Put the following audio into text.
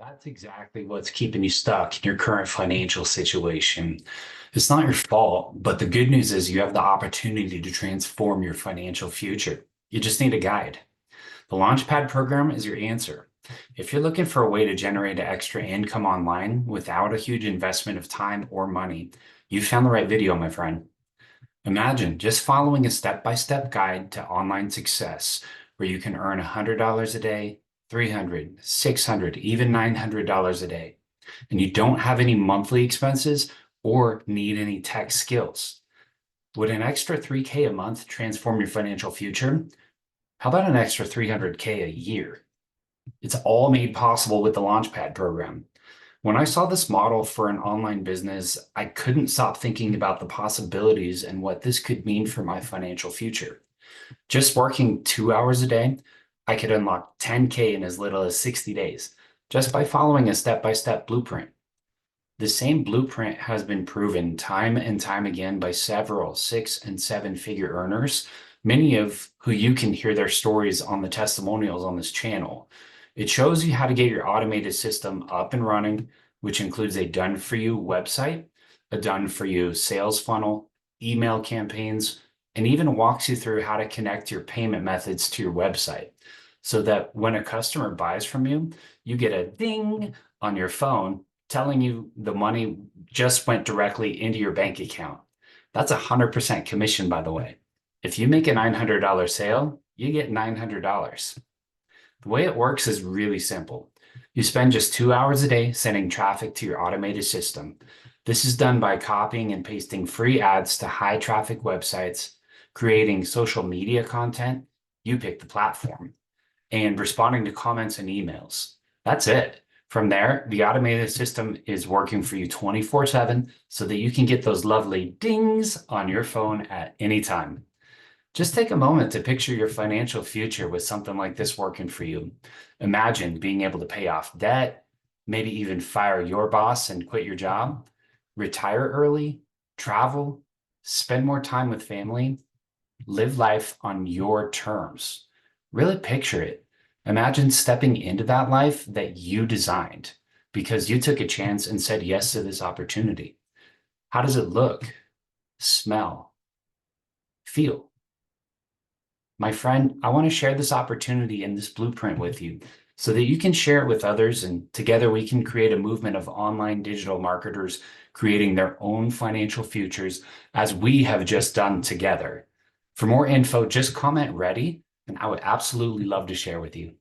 That's exactly what's keeping you stuck in your current financial situation. It's not your fault, but the good news is you have the opportunity to transform your financial future. You just need a guide. The Launchpad program is your answer. If you're looking for a way to generate extra income online without a huge investment of time or money, you found the right video, my friend. Imagine just following a step-by-step guide to online success where you can earn $100 a day, 300, 600, even $900 a day, and you don't have any monthly expenses or need any tech skills. Would an extra 3K a month transform your financial future? How about an extra 300K a year? It's all made possible with the Launchpad program. When I saw this model for an online business, I couldn't stop thinking about the possibilities and what this could mean for my financial future. Just working 2 hours a day, I could unlock 10K in as little as 60 days, just by following a step-by-step blueprint. The same blueprint has been proven time and time again by several 6- and 7-figure earners, many of who you can hear their stories on the testimonials on this channel. It shows you how to get your automated system up and running, which includes a done-for-you website, a done-for-you sales funnel, email campaigns, and even walks you through how to connect your payment methods to your website so that when a customer buys from you, you get a ding on your phone telling you the money just went directly into your bank account. That's 100% commission, by the way. If you make a $900 sale, you get $900. The way it works is really simple. You spend just 2 hours a day sending traffic to your automated system. This is done by copying and pasting free ads to high traffic websites, creating social media content, you pick the platform, and responding to comments and emails. That's it. From there, the automated system is working for you 24/7 so that you can get those lovely dings on your phone at any time. Just take a moment to picture your financial future with something like this working for you. Imagine being able to pay off debt, maybe even fire your boss and quit your job, retire early, travel, spend more time with family, live life on your terms. Really picture it. Imagine stepping into that life that you designed because you took a chance and said yes to this opportunity. How does it look, smell, feel? My friend, I want to share this opportunity and this blueprint with you so that you can share it with others, and together we can create a movement of online digital marketers creating their own financial futures as we have just done together. For more info, just comment ready, and I would absolutely love to share with you.